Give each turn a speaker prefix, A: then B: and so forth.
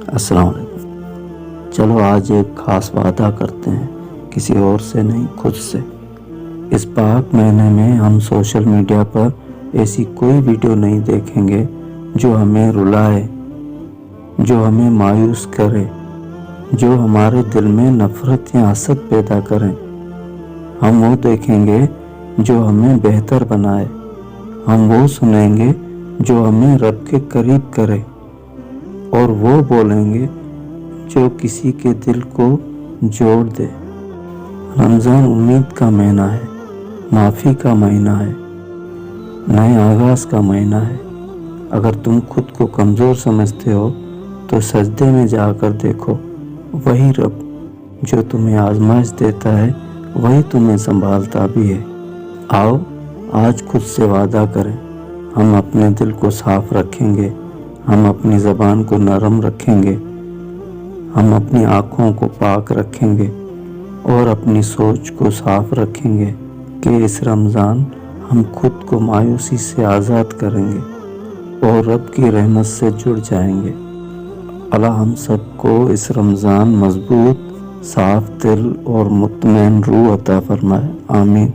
A: السلام علیکم۔ چلو آج ایک خاص وعدہ کرتے ہیں، کسی اور سے نہیں، خود سے۔ اس پاک مہینے میں ہم سوشل میڈیا پر ایسی کوئی ویڈیو نہیں دیکھیں گے جو ہمیں رلائے، جو ہمیں مایوس کرے، جو ہمارے دل میں نفرت یا حسد پیدا کریں۔ ہم وہ دیکھیں گے جو ہمیں بہتر بنائے، ہم وہ سنیں گے جو ہمیں رب کے قریب کرے، اور وہ بولیں گے جو کسی کے دل کو جوڑ دے۔ رمضان امید کا مہینہ ہے، معافی کا مہینہ ہے، نئے آغاز کا مہینہ ہے۔ اگر تم خود کو کمزور سمجھتے ہو تو سجدے میں جا کر دیکھو، وہی رب جو تمہیں آزمائش دیتا ہے وہی تمہیں سنبھالتا بھی ہے۔ آؤ آج خود سے وعدہ کریں، ہم اپنے دل کو صاف رکھیں گے، ہم اپنی زبان کو نرم رکھیں گے، ہم اپنی آنکھوں کو پاک رکھیں گے اور اپنی سوچ کو صاف رکھیں گے کہ اس رمضان ہم خود کو مایوسی سے آزاد کریں گے اور رب کی رحمت سے جڑ جائیں گے۔ اللہ ہم سب کو اس رمضان مضبوط، صاف دل اور مطمئن روح عطا فرمائے، آمین۔